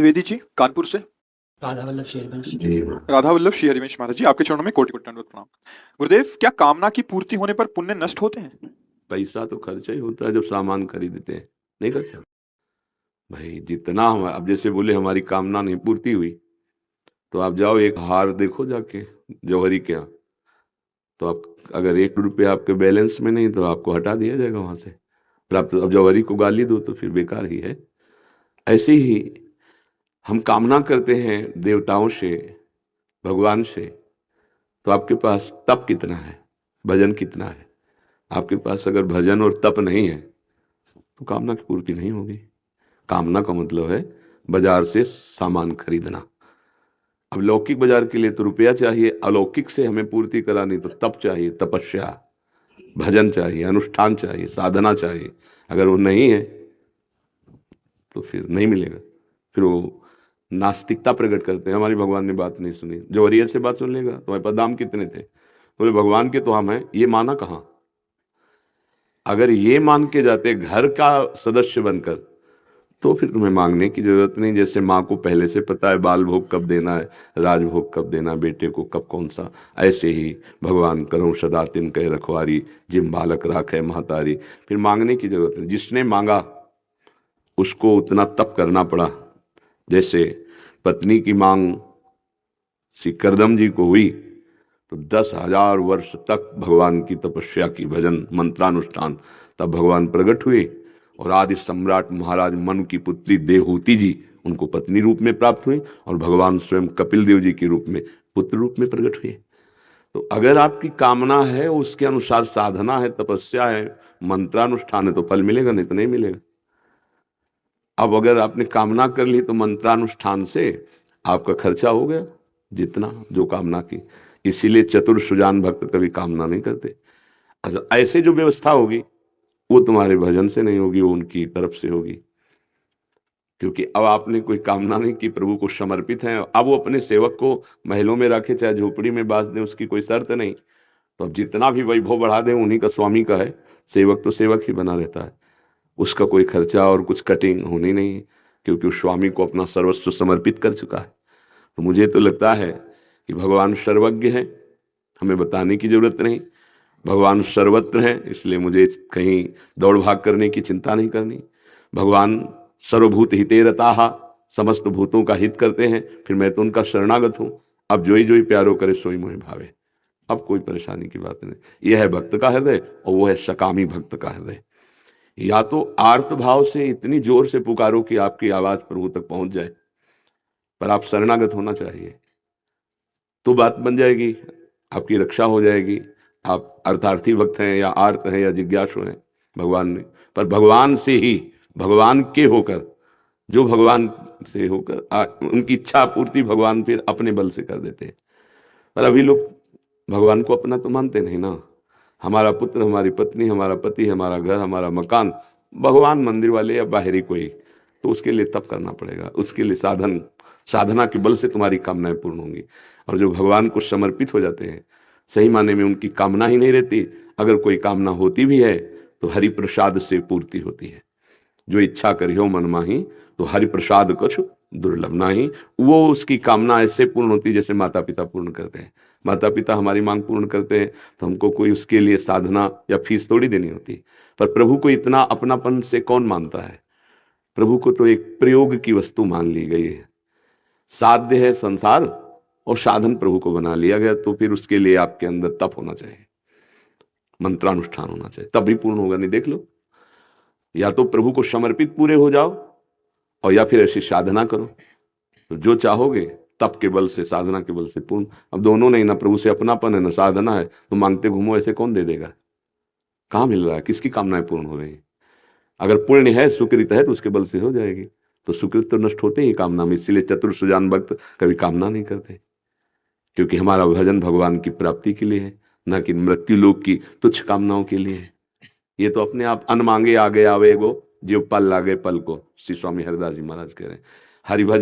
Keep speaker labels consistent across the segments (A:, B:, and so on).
A: द्विवेदी जी कानपुर से।
B: राधा वल्लभ शेरवंश
C: जी।
A: राधा वल्लभ श्री हरिवंश महाराज जी, आपके चरणों में कोटि कोटि दंडवत प्रणाम। गुरुदेव, क्या कामना की पूर्ति होने पर पुण्य नष्ट होते हैं?
C: पैसा तो खर्चा ही होता है जब सामान खरीदते हैं, नहीं खर्चा भाई। जितना हम अब जैसे बोले हमारी कामना नहीं पूर्ति हुई तो आप जाओ एक हार देखो जाके जौहरी के यहाँ, तो आप अगर 1 रुपया आपके बैलेंस में नहीं तो आपको हटा दिया जाएगा वहां से। प्राप्त अब जौहरी को गाली दो तो फिर बेकार ही है। ऐसे ही हम कामना करते हैं देवताओं से, भगवान से, तो आपके पास तप कितना है, भजन कितना है। आपके पास अगर भजन और तप नहीं है तो कामना की पूर्ति नहीं होगी। कामना का मतलब है बाजार से सामान खरीदना। अब लौकिक बाजार के लिए तो रुपया चाहिए, अलौकिक से हमें पूर्ति करानी तो तप चाहिए, तपस्या, भजन चाहिए, अनुष्ठान चाहिए, साधना चाहिए। अगर वो नहीं है तो फिर नहीं मिलेगा। फिर वो नास्तिकता प्रकट करते हैं, हमारी भगवान ने बात नहीं सुनी। जौहरिया से बात सुन लेगा, तुम्हारे पास दाम कितने थे? बोले भगवान के तो हम हैं, ये माना कहाँ? अगर ये मान के जाते घर का सदस्य बनकर तो फिर तुम्हें मांगने की जरूरत नहीं। जैसे माँ को पहले से पता है बाल भोग कब देना है, राजभोग कब देना, बेटे को कब कौन सा, ऐसे ही भगवान करो सदा तिन कह रखवारी, जिम बालक राखे महतारी। फिर मांगने की जरूरत नहीं। जिसने मांगा उसको उतना तप करना पड़ा। जैसे पत्नी की मांग श्री करदम जी को हुई तो 10,000 वर्ष तक भगवान की तपस्या की, भजन मंत्रानुष्ठान, तब भगवान प्रकट हुए और आदि सम्राट महाराज मनु की पुत्री देवहूति जी उनको पत्नी रूप में प्राप्त हुई और भगवान स्वयं कपिल देव जी के रूप में पुत्र रूप में प्रकट हुए। तो अगर आपकी कामना है, उसके अनुसार साधना है, तपस्या है, मंत्रानुष्ठान है तो फल मिलेगा, नहीं तो नहीं मिलेगा। अब अगर आपने कामना कर ली तो मंत्रानुष्ठान से आपका खर्चा हो गया जितना जो कामना की। इसीलिए चतुर सुजान भक्त कभी कामना नहीं करते। अच्छा, ऐसे जो व्यवस्था होगी वो तुम्हारे भजन से नहीं होगी, वो उनकी तरफ से होगी। क्योंकि अब आपने कोई कामना नहीं की, प्रभु को समर्पित है। अब वो अपने सेवक को महलों में रखे चाहे झोपड़ी में बांध दे, उसकी कोई शर्त नहीं। तो अब जितना भी वैभव बढ़ा दे उन्हीं का स्वामी का है, सेवक तो सेवक ही बना रहता है। उसका कोई खर्चा और कुछ कटिंग होनी नहीं, क्योंकि उस स्वामी को अपना सर्वस्व समर्पित कर चुका है। तो मुझे तो लगता है कि भगवान सर्वज्ञ हैं, हमें बताने की जरूरत नहीं। भगवान सर्वत्र हैं, इसलिए मुझे कहीं दौड़ भाग करने की चिंता नहीं करनी। भगवान सर्वभूत हिते रताः, समस्त भूतों का हित करते हैं, फिर मैं तो उनका शरणागत हूँ। अब जोई जोई प्यारो करे सोई मोहि भावे। अब कोई परेशानी की बात नहीं। यह है भक्त का हृदय और वो है सकामी भक्त का हृदय। या तो आर्त भाव से इतनी जोर से पुकारो कि आपकी आवाज प्रभु तक पहुंच जाए, पर आप शरणागत होना चाहिए, तो बात बन जाएगी, आपकी रक्षा हो जाएगी। आप अर्थार्थी भक्त हैं या आर्त हैं या जिज्ञासु हैं भगवान ने, पर भगवान से ही, भगवान के होकर, जो भगवान से होकर उनकी इच्छा पूर्ति भगवान फिर अपने बल से कर देते हैं। पर अभी लोग भगवान को अपना तो मानते नहीं ना। हमारा पुत्र, हमारी पत्नी, हमारा पति, हमारा घर, हमारा मकान, भगवान मंदिर वाले या बाहरी कोई, तो उसके लिए तप करना पड़ेगा। उसके लिए साधना के बल से तुम्हारी कामनाएं पूर्ण होंगी। और जो भगवान को समर्पित हो जाते हैं, सही माने में उनकी कामना ही नहीं रहती। अगर कोई कामना होती भी है तो हरि प्रसाद से पूर्ति होती है। जो इच्छा करियो मन माही, तो हरि प्रसाद कुछ दुर्लभ नाही। वो उसकी कामना ऐसे पूर्ण होती है जैसे माता पिता पूर्ण करते हैं। माता पिता हमारी मांग पूर्ण करते हैं तो हमको कोई उसके लिए साधना या फीस थोड़ी देनी होती। पर प्रभु को इतना अपनापन से कौन मानता है? प्रभु को तो एक प्रयोग की वस्तु मान ली गई है। साध्य है संसार और साधन प्रभु को बना लिया गया। तो फिर उसके लिए आपके अंदर तप होना चाहिए, मंत्रानुष्ठान होना चाहिए, तब भी पूर्ण होगा। नहीं, देख लो, या तो प्रभु को समर्पित पूरे हो जाओ और या फिर ऐसी साधना करो। तो जो चाहोगे तप के बल से, साधना के बल से पूर्ण। अब दोनों नहीं, ना प्रभु से अपनापन है ना साधना है, तो मांगते घूमो, ऐसे कौन दे देगा? कहाँ मिल रहा है? किसकी कामनाएं पूर्ण हो रही है? अगर पुण्य है, सुकृत है, तो उसके बल से हो जाएगी। तो सुकृत तो नष्ट होते ही कामना में। इसीलिए चतुर सुजान भक्त कभी कामना नहीं करते, क्योंकि हमारा भजन भगवान की प्राप्ति के लिए है, न कि मृत्यु लोक की तुच्छ कामनाओं के लिए है। ये तो अपने आप अन मांगे आगे आवे गो, जो पल लागे पल को, श्री स्वामी हरिदास जी महाराज कह रहे हैं।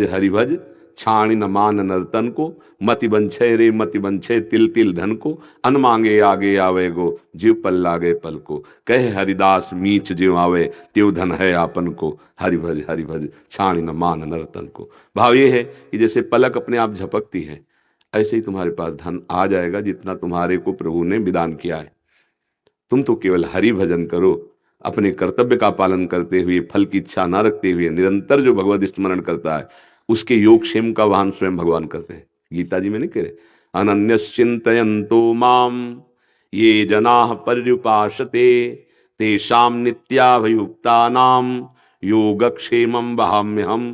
C: हरिभज छाणी न मान नर्तन को, मति बंछे रे मति बंछे तिल तिल धन को, अन मांगे आगे आवे गो, जीव पल लागे पल को, कहे हरिदास मीच जीव आवे, त्यों धन है आपन को, हरि भज छाणी न मान नर्तन को। भाव ये है कि जैसे पलक अपने आप झपकती है, ऐसे ही तुम्हारे पास धन आ जाएगा जितना तुम्हारे को प्रभु ने विधान किया है। तुम तो केवल हरि भजन करो, अपने कर्तव्य का पालन करते हुए, फल की इच्छा न रखते हुए, निरंतर जो भगवत स्मरण करता है उसके योगक्षेम का वाहन स्वयं भगवान करते हैं। गीता जी में नहीं कह रहे, अनन्यश्चिन्तयन्तो माम ये जनाः पर्युपासते तेषां नित्याभियुक्तानां योगक्षेमं वहाम्यहम्।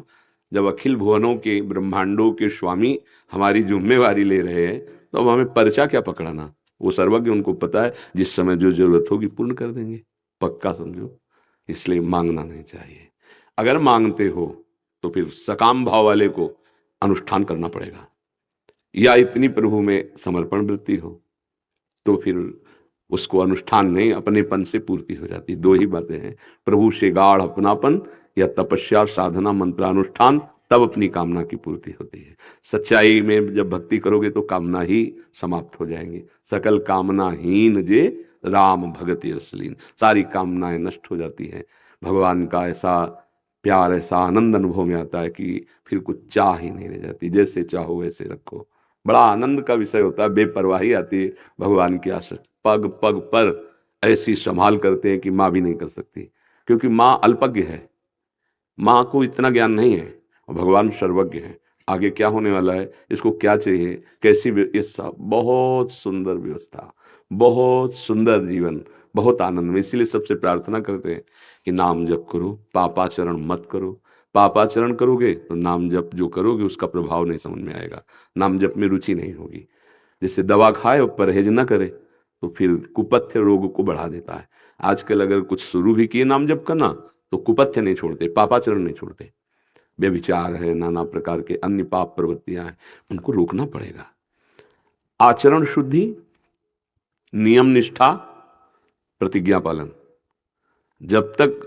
C: जब अखिल भुवनों के ब्रह्मांडों के स्वामी हमारी जिम्मेवारी ले रहे हैं तो अब हमें पर्चा क्या पकड़ाना। वो सर्वज्ञ, उनको पता है जिस समय जो जरूरत होगी पूर्ण कर देंगे, पक्का समझो। इसलिए मांगना नहीं चाहिए। अगर मांगते हो तो फिर सकाम भाव वाले को अनुष्ठान करना पड़ेगा, या इतनी प्रभु में समर्पण वृत्ति हो तो फिर उसको अनुष्ठान नहीं अपनेपन से पूर्ति हो जाती। दो ही बातें हैं, प्रभु से गाढ़ अपनापन या तपस्या साधना मंत्रानुष्ठान, तब अपनी कामना की पूर्ति होती है। सच्चाई में जब भक्ति करोगे तो कामना ही समाप्त हो जाएंगी। सकल कामना हीन जे राम भगति रसलीन, सारी कामनाएं नष्ट हो जाती हैं। भगवान का ऐसा प्यार, ऐसा आनंद अनुभव में आता है कि फिर कुछ चाह ही नहीं रह जाती। जैसे चाहो वैसे रखो, बड़ा आनंद का विषय होता है। बेपरवाही आती है भगवान की आशा, पग पग पर ऐसी संभाल करते हैं कि माँ भी नहीं कर सकती, क्योंकि माँ अल्पज्ञ है, माँ को इतना ज्ञान नहीं है, और भगवान सर्वज्ञ है। आगे क्या होने वाला है, इसको क्या चाहिए, कैसी व्यवस्था, बहुत सुंदर व्यवस्था, बहुत सुंदर जीवन, बहुत आनंद में। इसीलिए सबसे प्रार्थना करते हैं कि नाम जप करो, पापाचरण मत करो। पापाचरण करोगे तो नाम जप जो करोगे उसका प्रभाव नहीं समझ में आएगा, नाम जप में रुचि नहीं होगी। जैसे दवा खाए और परहेज न करे तो फिर कुपथ्य रोग को बढ़ा देता है। आजकल अगर कुछ शुरू भी किए नाम जप करना तो कुपथ्य नहीं छोड़ते, पापाचरण नहीं छोड़ते। व्यभिचार है, नाना प्रकार के अन्य पाप प्रवृत्तियां हैं, उनको रोकना पड़ेगा। आचरण शुद्धि, नियम निष्ठा, प्रतिज्ञा पालन, जब तक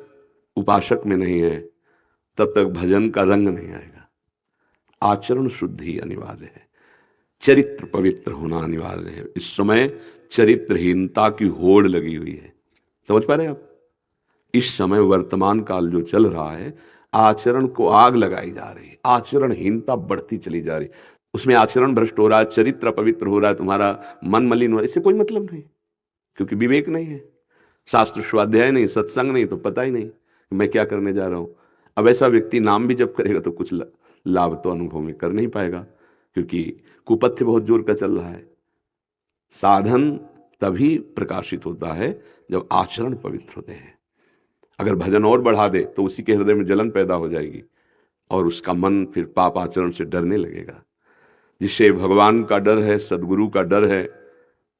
C: उपासक में नहीं है तब तक भजन का रंग नहीं आएगा। आचरण शुद्धि अनिवार्य है, चरित्र पवित्र होना अनिवार्य है। इस समय चरित्रहीनता की होड़ लगी हुई है, समझ पा रहे हैं आप? इस समय वर्तमान काल जो चल रहा है, आचरण को आग लगाई जा रही है, आचरणहीनता बढ़ती चली जा रही, उसमें आचरण भ्रष्ट हो रहा है, चरित्र अपवित्र हो रहा है, तुम्हारा मन मलिन हो रहा है। इससे कोई मतलब नहीं, क्योंकि विवेक नहीं है, शास्त्र स्वाध्याय नहीं, सत्संग नहीं, तो पता ही नहीं कि मैं क्या करने जा रहा हूं। अब ऐसा व्यक्ति नाम भी जब करेगा तो कुछ लाभ तो अनुभव में कर नहीं पाएगा, क्योंकि कुपथ्य बहुत जोर का चल रहा है। साधन तभी प्रकाशित होता है जब आचरण पवित्र होते हैं। अगर भजन और बढ़ा दे तो उसी के हृदय में जलन पैदा हो जाएगी और उसका मन फिर पाप आचरण से डरने लगेगा। जिसे भगवान का डर है, सदगुरु का डर है,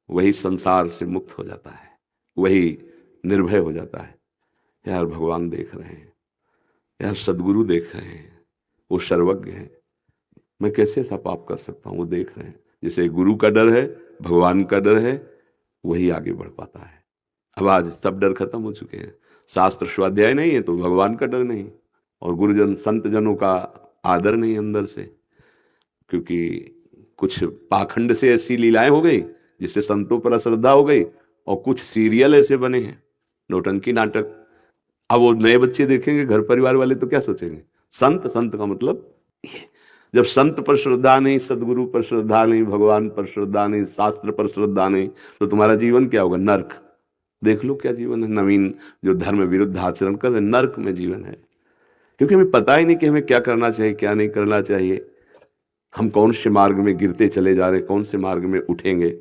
C: वही संसार से मुक्त हो जाता है, वही निर्भय हो जाता है। यार भगवान देख रहे हैं, यार सदगुरु देख रहे हैं, वो सर्वज्ञ है, मैं कैसे ऐसा पाप कर सकता हूँ, वो देख रहे हैं। जिसे गुरु का डर है, भगवान का डर है, वही आगे बढ़ पाता है। अब आज सब डर खत्म हो चुके हैं, शास्त्र स्वाध्याय नहीं है तो भगवान का डर नहीं, और गुरुजन संत जनों का आदर नहीं अंदर से, क्योंकि कुछ पाखंड से ऐसी लीलाएं हो गई जिससे संतों पर अश्रद्धा हो गई, और कुछ सीरियल ऐसे बने हैं, नौटंकी नाटक। अब वो नए बच्चे देखेंगे, घर परिवार वाले तो क्या सोचेंगे, संत संत का मतलब ये। जब संत पर श्रद्धा नहीं, सदगुरु पर श्रद्धा नहीं, भगवान पर श्रद्धा नहीं, शास्त्र पर श्रद्धा नहीं, तो तुम्हारा जीवन क्या होगा, नर्क। देख लो क्या जीवन है। नवीन जो धर्म विरुद्ध आचरण कर रहे, नर्क में जीवन है, क्योंकि हमें पता ही नहीं कि हमें क्या करना चाहिए, क्या नहीं करना चाहिए। हम कौन से मार्ग में गिरते चले जा रहे, कौन से मार्ग में उठेंगे।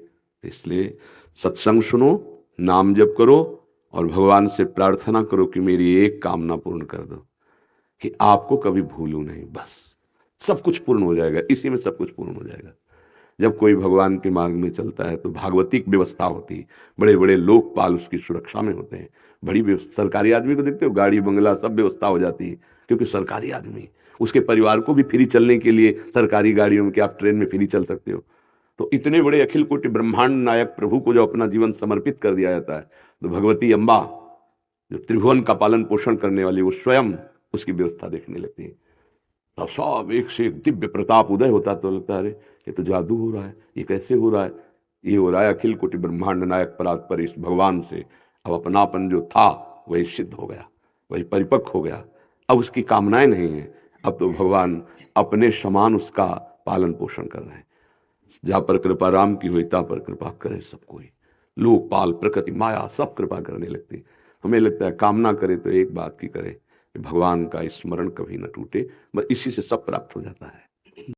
C: इसलिए सत्संग सुनो, नाम जप करो, और भगवान से प्रार्थना करो कि मेरी एक कामना पूर्ण कर दो, कि आपको कभी भूलूं नहीं, बस सब कुछ पूर्ण हो जाएगा, इसी में सब कुछ पूर्ण हो जाएगा। जब कोई भगवान के मार्ग में चलता है तो भागवतिक व्यवस्था होती है, बड़े बड़े लोकपाल उसकी सुरक्षा में होते हैं, बड़ी व्यवस्था। सरकारी आदमी को देखते हो, गाड़ी बंगला सब व्यवस्था हो जाती है, क्योंकि सरकारी आदमी, उसके परिवार को भी फ्री चलने के लिए सरकारी गाड़ियों में, कि आप ट्रेन में फ्री चल सकते हो। तो इतने बड़े अखिल कोटि ब्रह्मांड नायक प्रभु को जो अपना जीवन समर्पित कर दिया जाता है, तो भगवती अम्बा जो त्रिभुवन का पालन पोषण करने वाली, वो स्वयं उसकी व्यवस्था देखने लगती है। तो सब एक से एक दिव्य प्रताप उदय होता, तो लगता है अरे ये तो जादू हो रहा है, ये कैसे हो रहा है? ये हो रहा है अखिल कोटि ब्रह्मांड नायक परात्पर इस भगवान से अब अपनापन जो था वही सिद्ध हो गया, वही परिपक्व हो गया। अब उसकी कामनाएं नहीं है, अब तो भगवान अपने समान उसका पालन पोषण कर रहे हैं। जहाँ पर कृपा राम की हुई ता पर कृपा करे सब कोई, लोकपाल प्रकृति माया सब कृपा करने लगती। हमें लगता है कामना करे तो एक बात की करे कि भगवान का स्मरण कभी न टूटे, बस इसी से सब प्राप्त हो जाता है।